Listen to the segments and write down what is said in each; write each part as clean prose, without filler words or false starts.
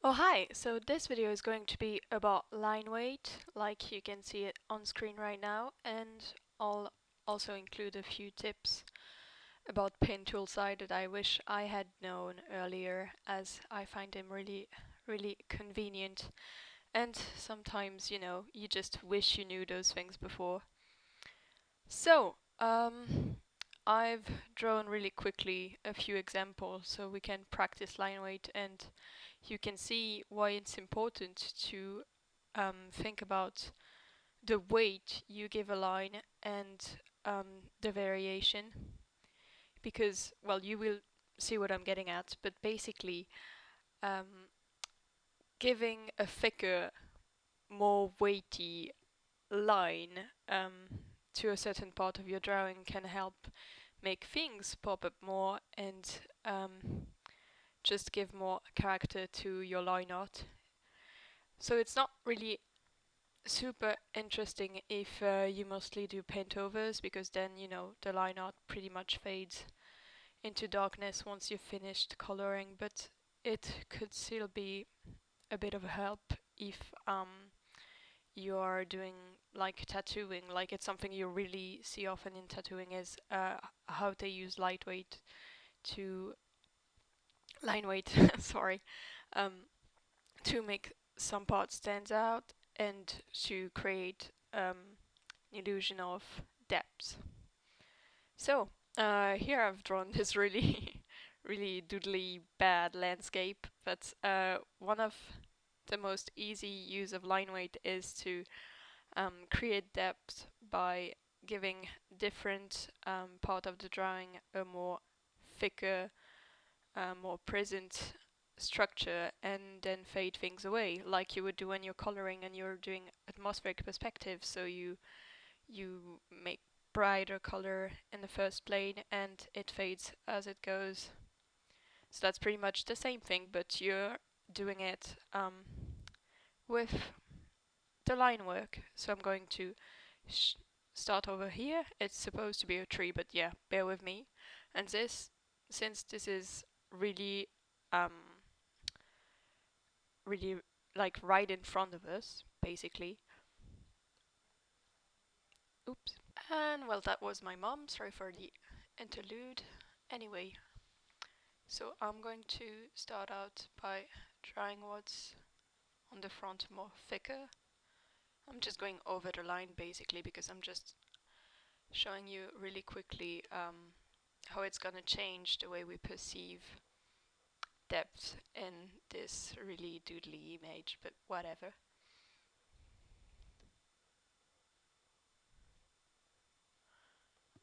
Oh hi, so this video is going to be about line weight, like you can see it on screen right now, and I'll also include a few tips about pen tool side that I wish I had known earlier, as I find them really convenient, and sometimes, you just wish you knew those things before. So, I've drawn really quickly a few examples so we can practice line weight and you can see why it's important to think about the weight you give a line and the variation because, well, you will see what I'm getting at, but basically um, giving a thicker, more weighty line to a certain part of your drawing can help make things pop up more and just give more character to your line art. So it's not really super interesting if you mostly do paint overs, because then the line art pretty much fades into darkness once you've finished coloring, but it could still be a bit of a help if you are doing like tattooing. Like, it's something you really see often in tattooing is how they use lightweight to line weight sorry, um, to make some parts stand out and to create illusion of depth. So here I've drawn this really really doodly bad landscape, but one of the most easy use of line weight is to create depth by giving different part of the drawing a more thicker, more present structure, and then fade things away like you would do when you're coloring and you're doing atmospheric perspective. So you make brighter color in the first plane and it fades as it goes. So that's pretty much the same thing, but you're doing it with the line work. So I'm going to start over here. It's supposed to be a tree, but yeah, bear with me. And since this is really, um, really like right in front of us, basically. Oops. And well, that was my mom. Sorry for the interlude. Anyway, so I'm going to start out by drawing what's on the front more thicker. I'm just going over the line basically because I'm just showing you really quickly how it's gonna change the way we perceive depth in this really doodly image, but whatever.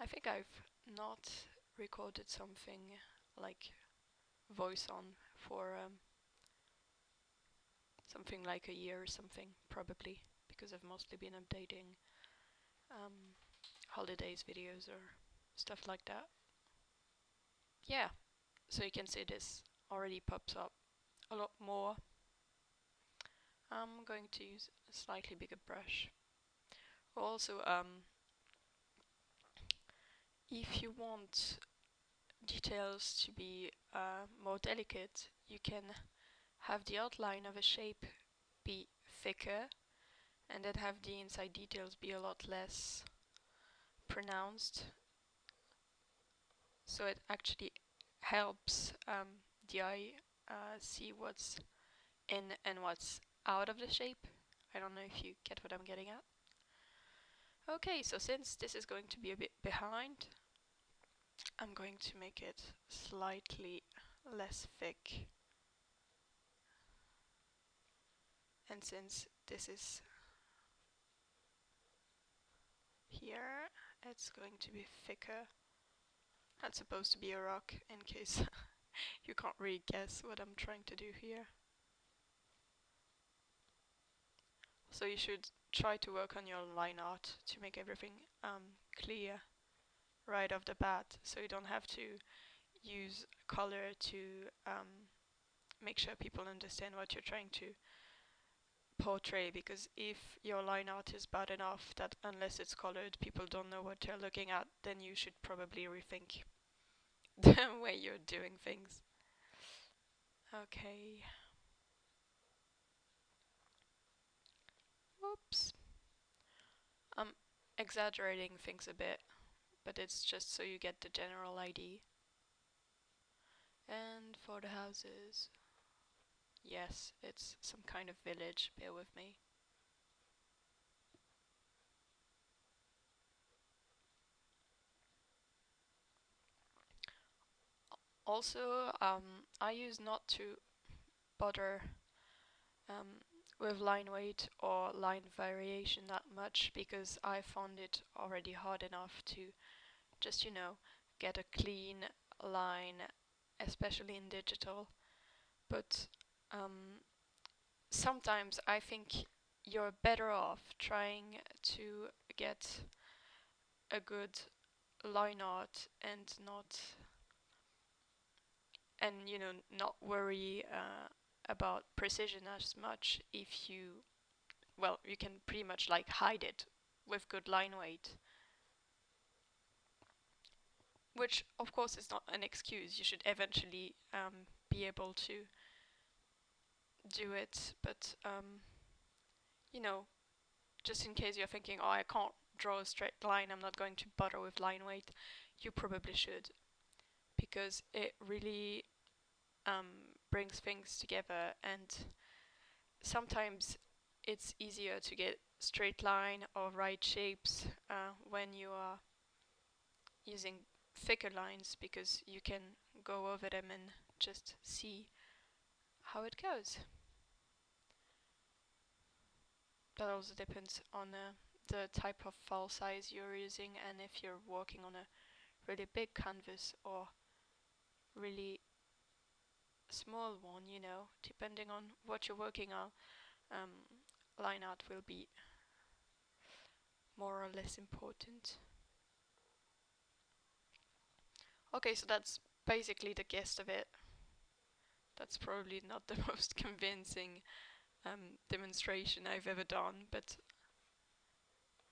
I think I've not recorded something like voice on for something like a year or something, probably, because I've mostly been updating holidays videos or stuff like that. Yeah, so you can see this already pops up a lot more. I'm going to use a slightly bigger brush. Also, if you want details to be more delicate, you can have the outline of a shape be thicker and then have the inside details be a lot less pronounced. So it actually helps the eye see what's in and what's out of the shape. I don't know if you get what I'm getting at. Okay, so since this is going to be a bit behind, I'm going to make it slightly less thick. And since this is here, it's going to be thicker. That's supposed to be a rock, in case you can't really guess what I'm trying to do here. So you should try to work on your line art to make everything clear right off the bat, so you don't have to use color to make sure people understand what you're trying to portray, because if your line art is bad enough that unless it's colored people don't know what they're looking at, then you should probably rethink the way you're doing things. Okay. Oops. I'm exaggerating things a bit, but it's just so you get the general idea. And for the houses, yes, it's some kind of village, bear with me. Also, I use not to bother um, with line weight or line variation that much because I found it already hard enough to just, get a clean line, especially in digital. But sometimes I think you're better off trying to get a good line art and not worry about precision as much if you can pretty much like hide it with good line weight, which of course is not an excuse. You should eventually be able to do it, but you know, just in case you're thinking, oh, I can't draw a straight line, I'm not going to bother with line weight, you probably should, because it really brings things together, and sometimes it's easier to get straight line or right shapes when you are using thicker lines because you can go over them and just see how it goes. That also depends on the type of file size you're using and if you're working on a really big canvas or really small one, depending on what you're working on, um, line art will be more or less important. Okay, so that's basically the gist of it. That's probably not the most convincing demonstration I've ever done, but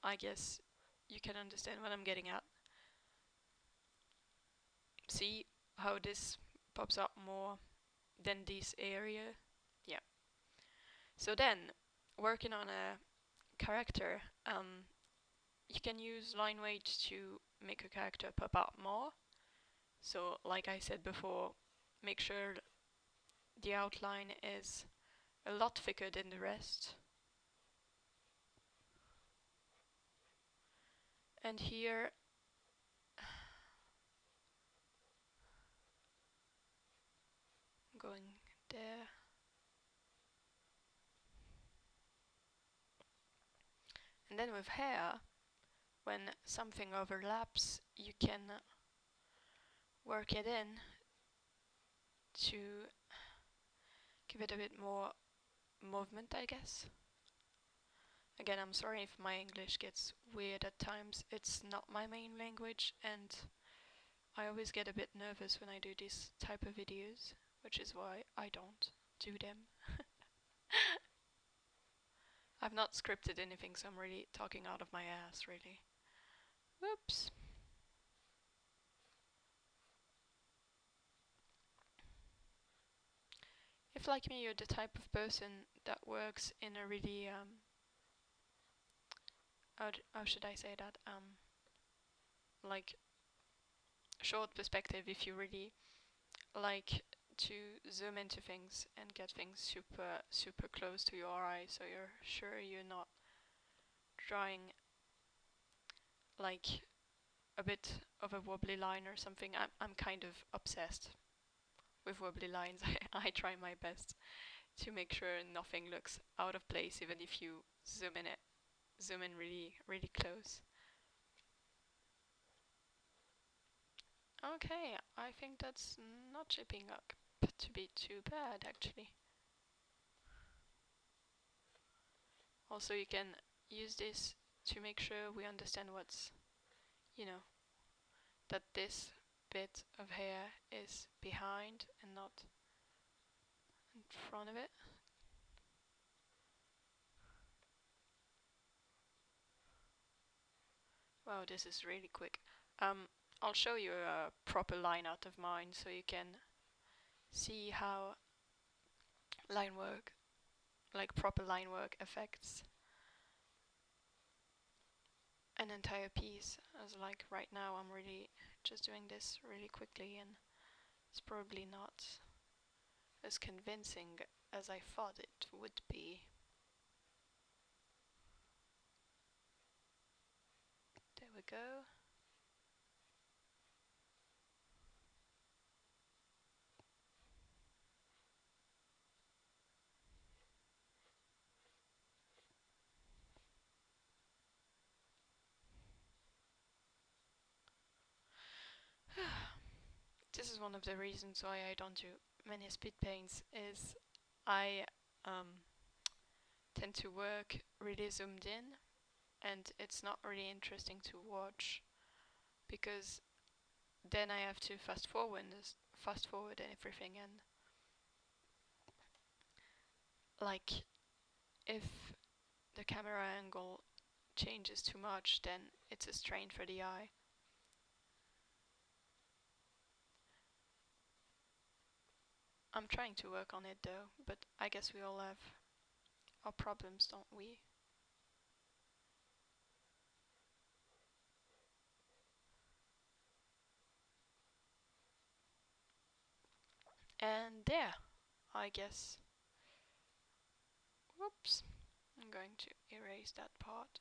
I guess you can understand what I'm getting at. See how this pops up more than this area? Yeah. So then, working on a character, you can use line weight to make a character pop out more. So, like I said before, make sure the outline is a lot thicker than the rest. And here, going there. And then with hair, when something overlaps, you can work it in to give it a bit more movement, I guess. Again, I'm sorry if my English gets weird at times. It's not my main language, and I always get a bit nervous when I do this type of videos, which is why I don't do them. I've not scripted anything, so I'm really talking out of my ass, really. Whoops. If, like me, you're the type of person that works in a really, how should I say that, like, short perspective, if you really like to zoom into things and get things super, super close to your eye, so you're sure you're not drawing like a bit of a wobbly line or something. I'm kind of obsessed with wobbly lines. I try my best to make sure nothing looks out of place, even if you zoom in really, really close. Okay, I think that's not shaping up to be too bad, actually. Also, you can use this to make sure we understand what's, that this bit of hair is behind and not in front of it. Wow, this is really quick. I'll show you a proper line out of mine so you can see how line work, like proper line work affects an entire piece, as like right now I'm really just doing this really quickly and it's probably not as convincing as I thought it would be. There we go. This is one of the reasons why I don't do many speed paints, is I tend to work really zoomed in and it's not really interesting to watch because then I have to fast forward and everything, and like if the camera angle changes too much then it's a strain for the eye. I'm trying to work on it though, but I guess we all have our problems, don't we? And there, I guess. Whoops. I'm going to erase that part.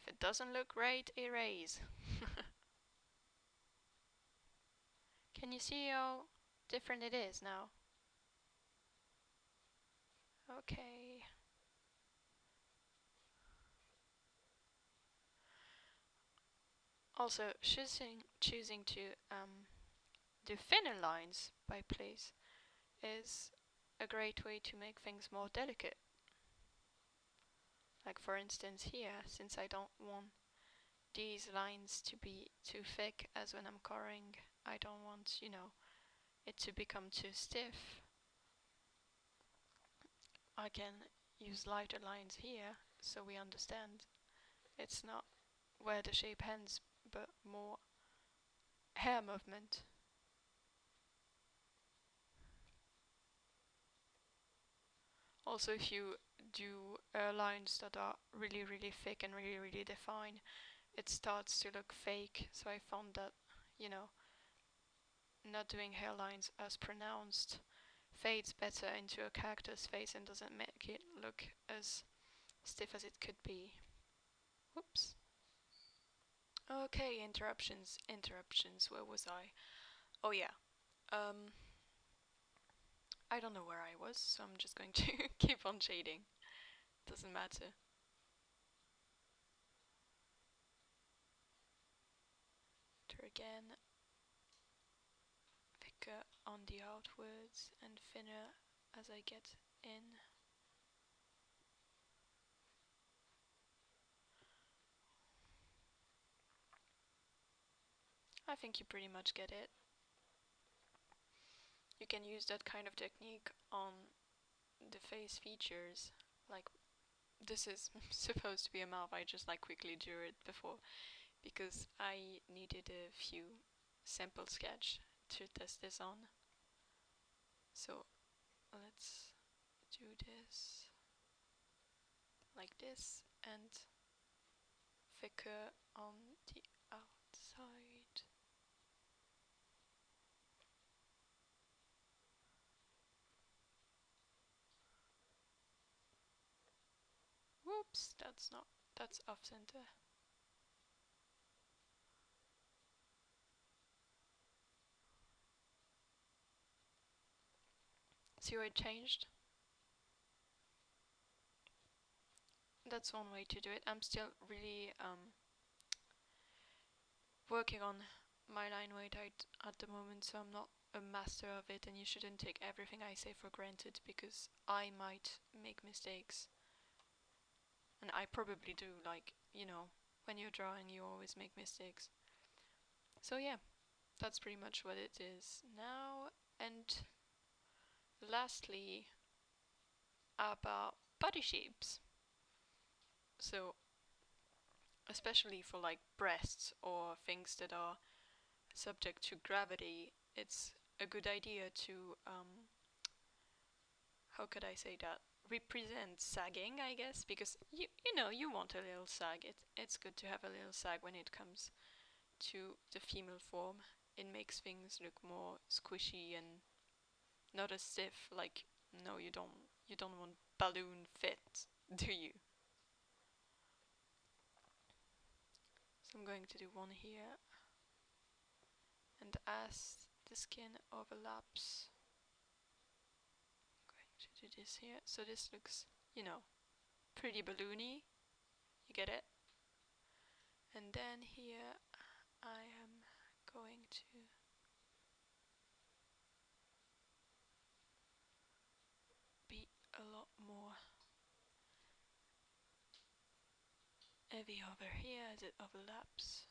If it doesn't look right, erase. Can you see how different it is now? Okay. Also, choosing to do thinner lines by place is a great way to make things more delicate. Like for instance here, since I don't want these lines to be too thick as when I'm coloring, I don't want, it to become too stiff. I can use lighter lines here so we understand it's not where the shape ends but more hair movement. Also, if you do lines that are really really thick and really really defined, it starts to look fake, so I found that, not doing hairlines as pronounced fades better into a character's face and doesn't make it look as stiff as it could be. Whoops. Okay, interruptions, where was I? Oh yeah, um, I don't know where I was, so I'm just going to keep on shading. Doesn't matter. Try again, thicker on the outwards and thinner as I get in. I think you pretty much get it. You can use that kind of technique on the face features. Like, this is supposed to be a mouth, I just like quickly drew it before because I needed a few sample sketch to test this on. So let's do this like this and thicker on the outside. Whoops, that's off center. See how it changed? That's one way to do it. I'm still really working on my line weight at the moment, so I'm not a master of it, and you shouldn't take everything I say for granted because I might make mistakes. And I probably do, like, when you're drawing, you always make mistakes. So, yeah, that's pretty much what it is now. And lastly, about body shapes. So, especially for like breasts or things that are subject to gravity, it's a good idea to how could I say that? Represent sagging, I guess, because you know you want a little sag. It's good to have a little sag when it comes to the female form. It makes things look more squishy and not as stiff. Like no, you don't want balloon fit, do you? So I'm going to do one here, and as the skin overlaps, I'm going to do this here. So this looks, you know, pretty balloony. You get it? And then here I am going to be a lot more heavy over here as it overlaps.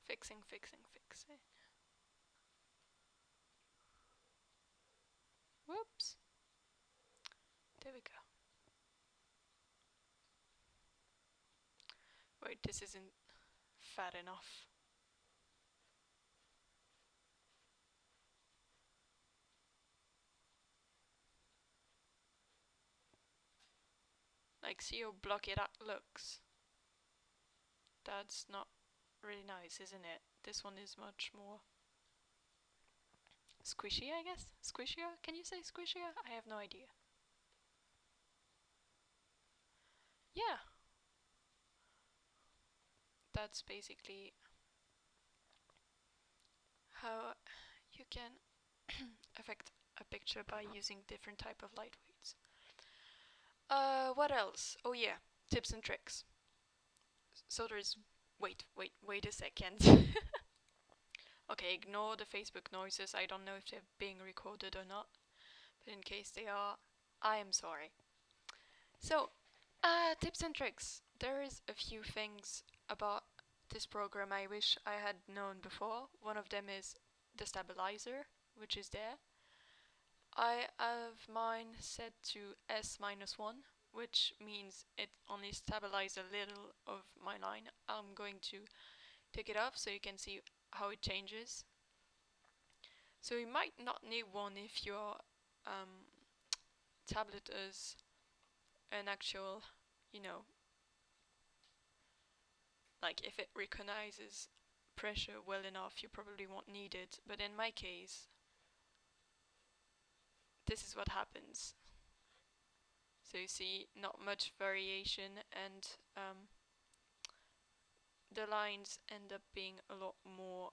Fixing, fixing, fixing. Whoops. There we go. Wait, this isn't fat enough. Like, see how blocky that looks? That's not really nice, isn't it? This one is much more squishy, I guess? Squishier? Can you say squishier? I have no idea. Yeah. That's basically how you can affect a picture by using different type of lightweights. What else? Oh yeah, tips and tricks. So there's, wait a second. Okay, ignore the Facebook noises. I don't know if they're being recorded or not, but in case they are, I am sorry. So, tips and tricks. There is a few things about this program I wish I had known before. One of them is the stabilizer, which is there. I have mine set to S-1, which means it only stabilizes a little of my line. I'm going to take it off so you can see how it changes. So you might not need one if your tablet is an actual, you know, like if it recognizes pressure well enough, you probably won't need it. But in my case, this is what happens. So you see not much variation, and the lines end up being a lot more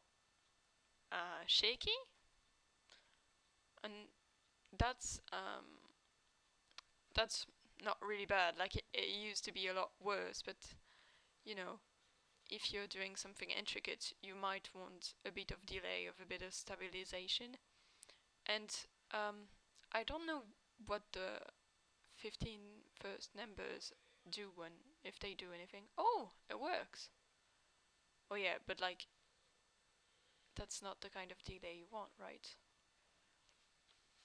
shaky, and that's that's not really bad. Like it used to be a lot worse, but you know, if you're doing something intricate, you might want a bit of delay, of a bit of stabilization. And I don't know what the 15 first numbers do when, if they do anything. Oh, it works. Oh yeah, but like, that's not the kind of delay you want, right?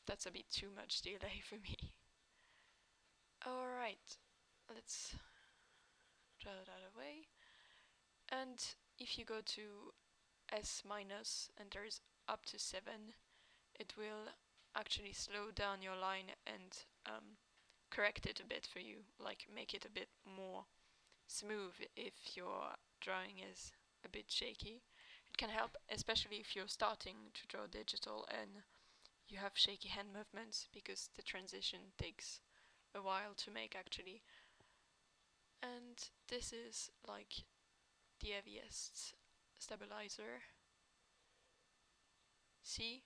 That's a bit too much delay for me. Alright, let's draw that away. And if you go to S minus and there's up to 7, it will actually slow down your line and correct it a bit for you, like make it a bit more smooth if your drawing is a bit shaky. It can help, especially if you're starting to draw digital and you have shaky hand movements, because the transition takes a while to make actually. And this is like the heaviest stabilizer. See?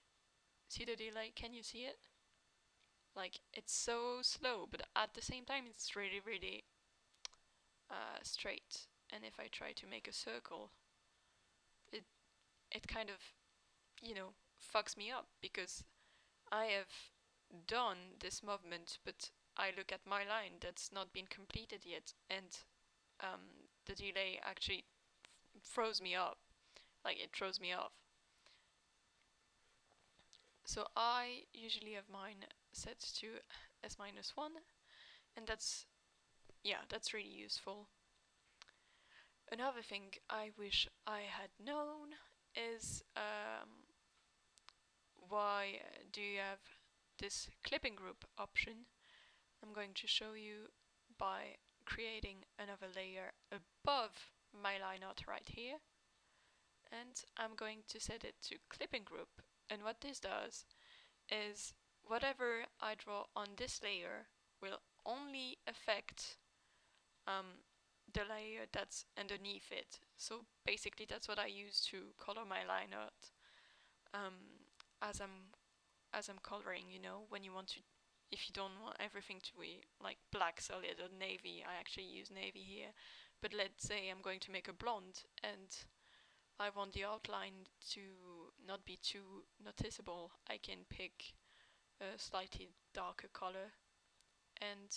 See the delay? Can you see it? Like, it's so slow, but at the same time it's really, really straight. And if I try to make a circle, it kind of, you know, fucks me up, because I have done this movement, but I look at my line that's not been completed yet, and the delay actually throws me up. Like, it throws me off. So I usually have mine set to S-1, and that's really useful. Another thing I wish I had known is why do you have this clipping group option. I'm going to show you by creating another layer above my line art right here, and I'm going to set it to clipping group. And what this does is whatever I draw on this layer will only affect um, the layer that's underneath it. So basically that's what I use to color my line art um, as I'm coloring, when you want to, if you don't want everything to be like black solid or navy, I actually use navy here. But let's say I'm going to make a blonde and I want the outline to not be too noticeable. I can pick a slightly darker color, and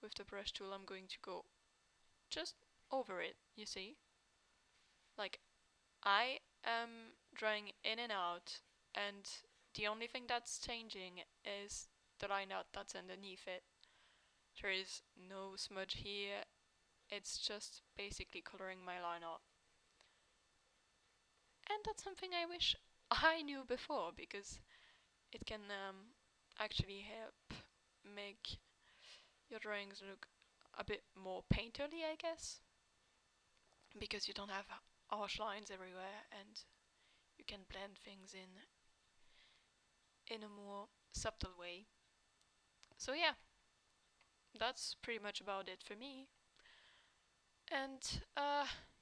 with the brush tool I'm going to go just over it, you see? Like, I am drawing in and out, and the only thing that's changing is the line art that's underneath it. There is no smudge here, it's just basically coloring my line art. And that's something I wish I knew before, because it can actually help make your drawings look a bit more painterly, I guess, because you don't have harsh lines everywhere and you can blend things in a more subtle way. So yeah, that's pretty much about it for me. And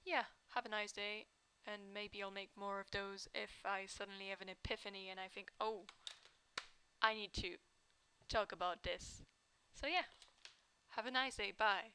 yeah, have a nice day, and maybe I'll make more of those if I suddenly have an epiphany and I think, oh, I need to talk about this. So yeah, have a nice day, bye.